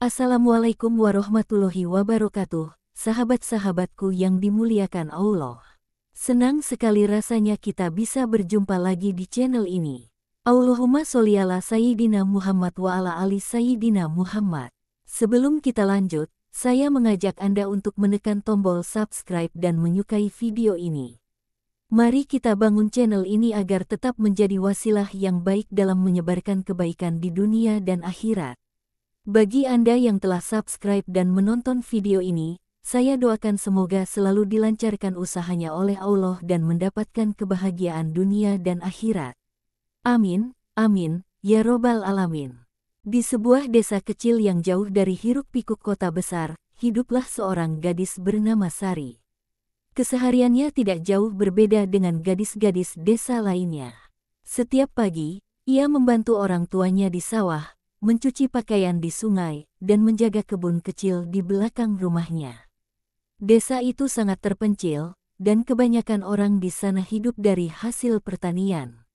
Assalamualaikum warahmatullahi wabarakatuh, sahabat-sahabatku yang dimuliakan Allah. Senang sekali rasanya kita bisa berjumpa lagi di channel ini. Allahumma sholli ala Sayyidina Muhammad wa ala ali Sayyidina Muhammad. Sebelum kita lanjut, saya mengajak Anda untuk menekan tombol subscribe dan menyukai video ini. Mari kita bangun channel ini agar tetap menjadi wasilah yang baik dalam menyebarkan kebaikan di dunia dan akhirat. Bagi Anda yang telah subscribe dan menonton video ini, saya doakan semoga selalu dilancarkan usahanya oleh Allah dan mendapatkan kebahagiaan dunia dan akhirat. Amin, amin, ya robbal alamin. Di sebuah desa kecil yang jauh dari hiruk-pikuk kota besar, hiduplah seorang gadis bernama Sari. Kesehariannya tidak jauh berbeda dengan gadis-gadis desa lainnya. Setiap pagi, ia membantu orang tuanya di sawah, mencuci pakaian di sungai, dan menjaga kebun kecil di belakang rumahnya. Desa itu sangat terpencil, dan kebanyakan orang di sana hidup dari hasil pertanian.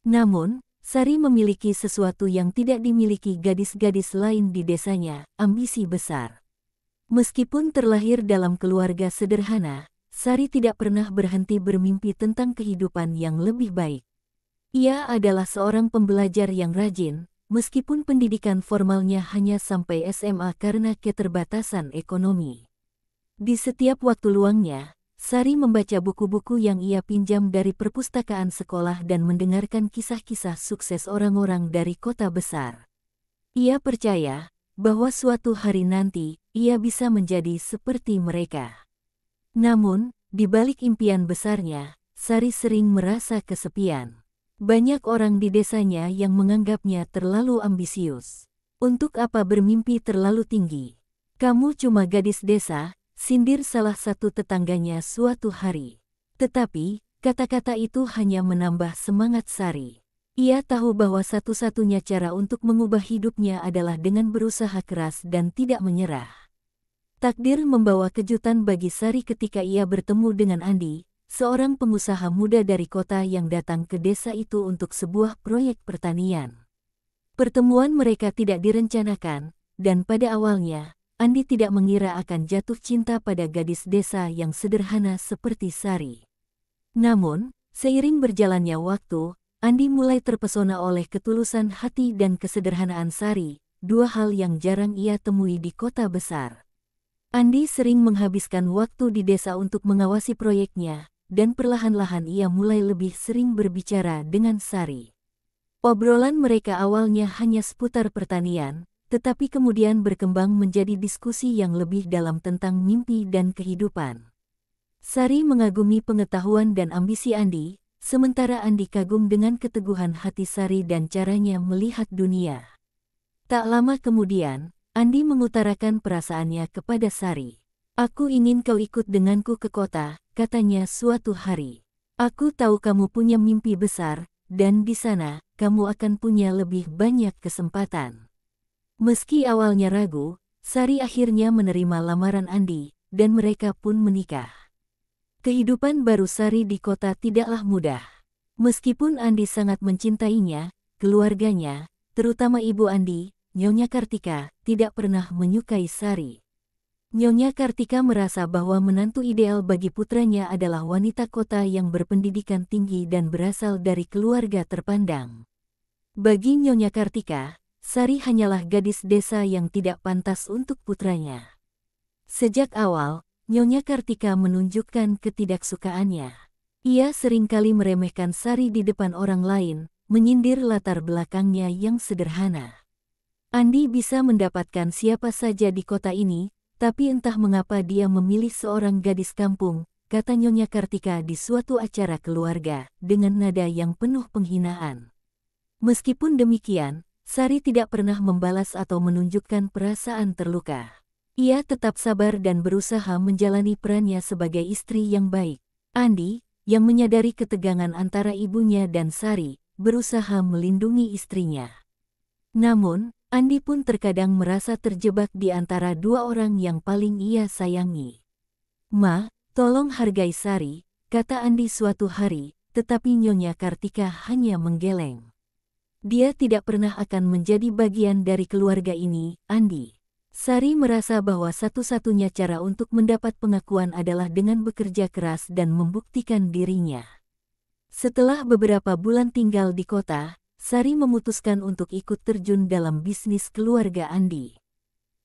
Namun, Sari memiliki sesuatu yang tidak dimiliki gadis-gadis lain di desanya, ambisi besar. Meskipun terlahir dalam keluarga sederhana, Sari tidak pernah berhenti bermimpi tentang kehidupan yang lebih baik. Ia adalah seorang pembelajar yang rajin, meskipun pendidikan formalnya hanya sampai SMA karena keterbatasan ekonomi. Di setiap waktu luangnya, Sari membaca buku-buku yang ia pinjam dari perpustakaan sekolah dan mendengarkan kisah-kisah sukses orang-orang dari kota besar. Ia percaya bahwa suatu hari nanti, ia bisa menjadi seperti mereka. Namun, di balik impian besarnya, Sari sering merasa kesepian. Banyak orang di desanya yang menganggapnya terlalu ambisius. Untuk apa bermimpi terlalu tinggi? Kamu cuma gadis desa, sindir salah satu tetangganya suatu hari. Tetapi, kata-kata itu hanya menambah semangat Sari. Ia tahu bahwa satu-satunya cara untuk mengubah hidupnya adalah dengan berusaha keras dan tidak menyerah. Takdir membawa kejutan bagi Sari ketika ia bertemu dengan Andi, seorang pengusaha muda dari kota yang datang ke desa itu untuk sebuah proyek pertanian. Pertemuan mereka tidak direncanakan, dan pada awalnya, Andi tidak mengira akan jatuh cinta pada gadis desa yang sederhana seperti Sari. Namun, seiring berjalannya waktu, Andi mulai terpesona oleh ketulusan hati dan kesederhanaan Sari, dua hal yang jarang ia temui di kota besar. Andi sering menghabiskan waktu di desa untuk mengawasi proyeknya, dan perlahan-lahan ia mulai lebih sering berbicara dengan Sari. Obrolan mereka awalnya hanya seputar pertanian, tetapi kemudian berkembang menjadi diskusi yang lebih dalam tentang mimpi dan kehidupan. Sari mengagumi pengetahuan dan ambisi Andi, sementara Andi kagum dengan keteguhan hati Sari dan caranya melihat dunia. Tak lama kemudian, Andi mengutarakan perasaannya kepada Sari. "Aku ingin kau ikut denganku ke kota," katanya suatu hari. "Aku tahu kamu punya mimpi besar, dan di sana, kamu akan punya lebih banyak kesempatan." Meski awalnya ragu, Sari akhirnya menerima lamaran Andi, dan mereka pun menikah. Kehidupan baru Sari di kota tidaklah mudah. Meskipun Andi sangat mencintainya, keluarganya, terutama ibu Andi, Nyonya Kartika, tidak pernah menyukai Sari. Nyonya Kartika merasa bahwa menantu ideal bagi putranya adalah wanita kota yang berpendidikan tinggi dan berasal dari keluarga terpandang. Bagi Nyonya Kartika, Sari hanyalah gadis desa yang tidak pantas untuk putranya. Sejak awal, Nyonya Kartika menunjukkan ketidaksukaannya. Ia seringkali meremehkan Sari di depan orang lain, menyindir latar belakangnya yang sederhana. Andi bisa mendapatkan siapa saja di kota ini, tapi entah mengapa dia memilih seorang gadis kampung, kata Nyonya Kartika di suatu acara keluarga, dengan nada yang penuh penghinaan. Meskipun demikian, Sari tidak pernah membalas atau menunjukkan perasaan terluka. Ia tetap sabar dan berusaha menjalani perannya sebagai istri yang baik. Andi, yang menyadari ketegangan antara ibunya dan Sari, berusaha melindungi istrinya. Namun, Andi pun terkadang merasa terjebak di antara dua orang yang paling ia sayangi. "Ma, tolong hargai Sari," kata Andi suatu hari, tetapi Nyonya Kartika hanya menggeleng. Dia tidak pernah akan menjadi bagian dari keluarga ini, Andi. Sari merasa bahwa satu-satunya cara untuk mendapat pengakuan adalah dengan bekerja keras dan membuktikan dirinya. Setelah beberapa bulan tinggal di kota, Sari memutuskan untuk ikut terjun dalam bisnis keluarga Andi.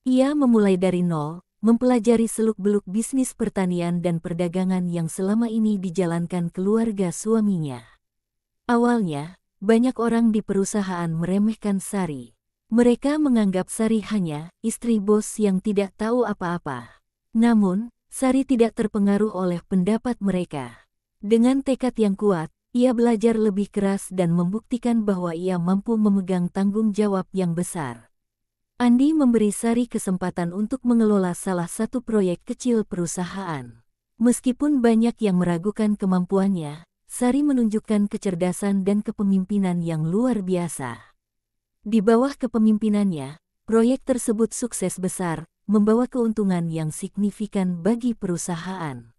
Ia memulai dari nol, mempelajari seluk-beluk bisnis pertanian dan perdagangan yang selama ini dijalankan keluarga suaminya. Awalnya, banyak orang di perusahaan meremehkan Sari. Mereka menganggap Sari hanya istri bos yang tidak tahu apa-apa. Namun, Sari tidak terpengaruh oleh pendapat mereka. Dengan tekad yang kuat, ia belajar lebih keras dan membuktikan bahwa ia mampu memegang tanggung jawab yang besar. Andi memberi Sari kesempatan untuk mengelola salah satu proyek kecil perusahaan. Meskipun banyak yang meragukan kemampuannya, Sari menunjukkan kecerdasan dan kepemimpinan yang luar biasa. Di bawah kepemimpinannya, proyek tersebut sukses besar, membawa keuntungan yang signifikan bagi perusahaan.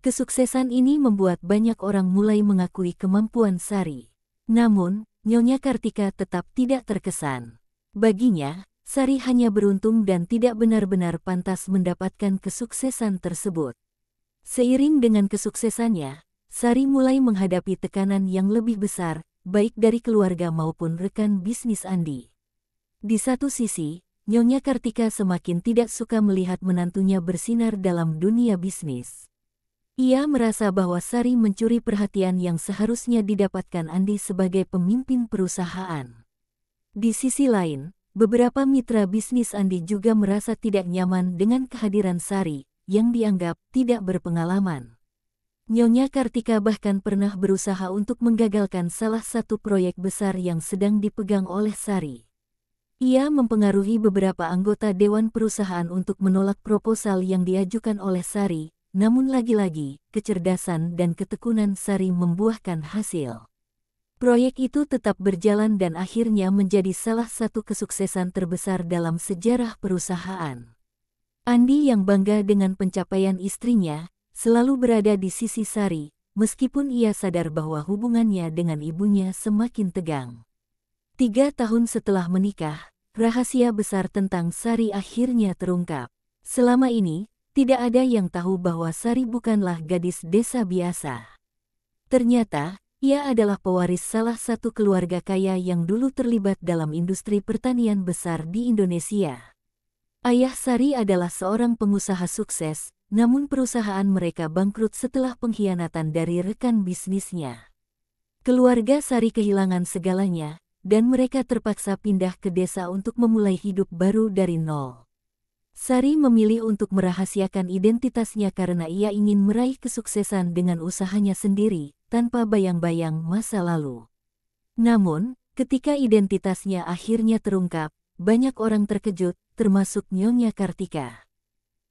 Kesuksesan ini membuat banyak orang mulai mengakui kemampuan Sari. Namun, Nyonya Kartika tetap tidak terkesan. Baginya, Sari hanya beruntung dan tidak benar-benar pantas mendapatkan kesuksesan tersebut. Seiring dengan kesuksesannya, Sari mulai menghadapi tekanan yang lebih besar, baik dari keluarga maupun rekan bisnis Andi. Di satu sisi, Nyonya Kartika semakin tidak suka melihat menantunya bersinar dalam dunia bisnis. Ia merasa bahwa Sari mencuri perhatian yang seharusnya didapatkan Andi sebagai pemimpin perusahaan. Di sisi lain, beberapa mitra bisnis Andi juga merasa tidak nyaman dengan kehadiran Sari, yang dianggap tidak berpengalaman. Nyonya Kartika bahkan pernah berusaha untuk menggagalkan salah satu proyek besar yang sedang dipegang oleh Sari. Ia mempengaruhi beberapa anggota dewan perusahaan untuk menolak proposal yang diajukan oleh Sari, namun lagi-lagi, kecerdasan dan ketekunan Sari membuahkan hasil. Proyek itu tetap berjalan dan akhirnya menjadi salah satu kesuksesan terbesar dalam sejarah perusahaan. Andi yang bangga dengan pencapaian istrinya, selalu berada di sisi Sari, meskipun ia sadar bahwa hubungannya dengan ibunya semakin tegang. 3 tahun setelah menikah, rahasia besar tentang Sari akhirnya terungkap. Selama ini, tidak ada yang tahu bahwa Sari bukanlah gadis desa biasa. Ternyata, ia adalah pewaris salah satu keluarga kaya yang dulu terlibat dalam industri pertanian besar di Indonesia. Ayah Sari adalah seorang pengusaha sukses, namun perusahaan mereka bangkrut setelah pengkhianatan dari rekan bisnisnya. Keluarga Sari kehilangan segalanya, dan mereka terpaksa pindah ke desa untuk memulai hidup baru dari nol. Sari memilih untuk merahasiakan identitasnya karena ia ingin meraih kesuksesan dengan usahanya sendiri, tanpa bayang-bayang masa lalu. Namun, ketika identitasnya akhirnya terungkap, banyak orang terkejut, termasuk Nyonya Kartika.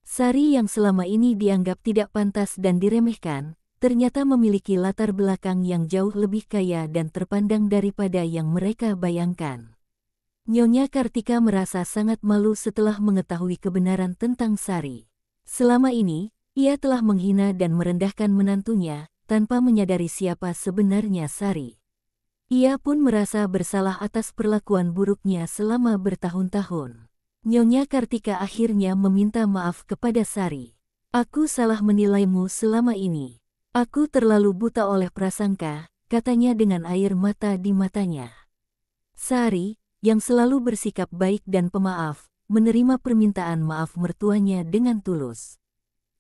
Sari yang selama ini dianggap tidak pantas dan diremehkan, ternyata memiliki latar belakang yang jauh lebih kaya dan terpandang daripada yang mereka bayangkan. Nyonya Kartika merasa sangat malu setelah mengetahui kebenaran tentang Sari. Selama ini, ia telah menghina dan merendahkan menantunya, tanpa menyadari siapa sebenarnya Sari. Ia pun merasa bersalah atas perlakuan buruknya selama bertahun-tahun. Nyonya Kartika akhirnya meminta maaf kepada Sari. "Aku salah menilaimu selama ini. Aku terlalu buta oleh prasangka," katanya dengan air mata di matanya. Sari, yang selalu bersikap baik dan pemaaf, menerima permintaan maaf mertuanya dengan tulus.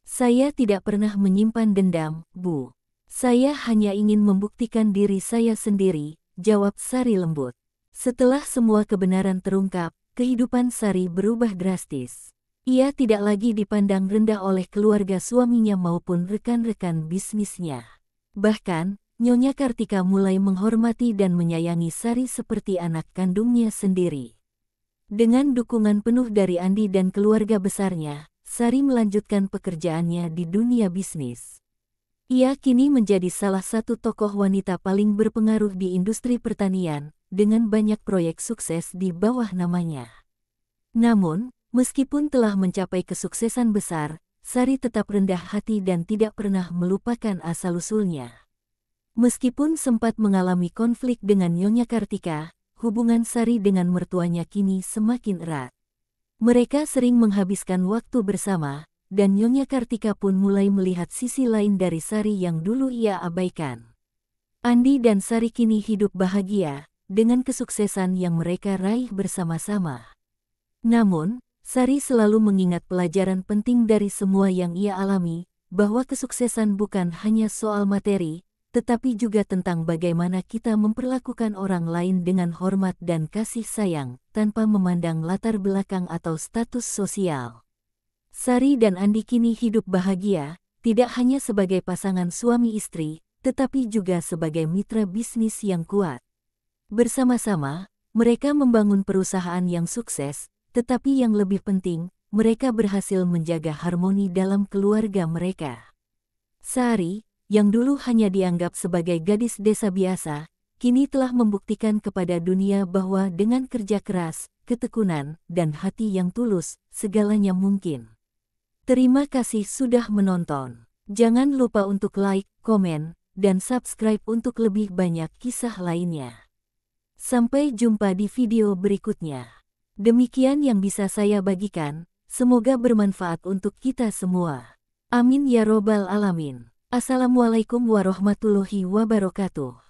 "Saya tidak pernah menyimpan dendam, Bu. Saya hanya ingin membuktikan diri saya sendiri," jawab Sari lembut. Setelah semua kebenaran terungkap, kehidupan Sari berubah drastis. Ia tidak lagi dipandang rendah oleh keluarga suaminya maupun rekan-rekan bisnisnya. Bahkan, Nyonya Kartika mulai menghormati dan menyayangi Sari seperti anak kandungnya sendiri. Dengan dukungan penuh dari Andi dan keluarga besarnya, Sari melanjutkan pekerjaannya di dunia bisnis. Ia kini menjadi salah satu tokoh wanita paling berpengaruh di industri pertanian, dengan banyak proyek sukses di bawah namanya. Namun, meskipun telah mencapai kesuksesan besar, Sari tetap rendah hati dan tidak pernah melupakan asal-usulnya. Meskipun sempat mengalami konflik dengan Nyonya Kartika, hubungan Sari dengan mertuanya kini semakin erat. Mereka sering menghabiskan waktu bersama, dan Nyonya Kartika pun mulai melihat sisi lain dari Sari yang dulu ia abaikan. Andi dan Sari kini hidup bahagia, dengan kesuksesan yang mereka raih bersama-sama. Namun, Sari selalu mengingat pelajaran penting dari semua yang ia alami, bahwa kesuksesan bukan hanya soal materi, tetapi juga tentang bagaimana kita memperlakukan orang lain dengan hormat dan kasih sayang, tanpa memandang latar belakang atau status sosial. Sari dan Andi kini hidup bahagia, tidak hanya sebagai pasangan suami istri, tetapi juga sebagai mitra bisnis yang kuat. Bersama-sama, mereka membangun perusahaan yang sukses, tetapi yang lebih penting, mereka berhasil menjaga harmoni dalam keluarga mereka. Sari, yang dulu hanya dianggap sebagai gadis desa biasa, kini telah membuktikan kepada dunia bahwa dengan kerja keras, ketekunan, dan hati yang tulus, segalanya mungkin. Terima kasih sudah menonton. Jangan lupa untuk like, komen, dan subscribe untuk lebih banyak kisah lainnya. Sampai jumpa di video berikutnya. Demikian yang bisa saya bagikan, semoga bermanfaat untuk kita semua. Amin ya robbal alamin. Assalamualaikum warahmatullahi wabarakatuh.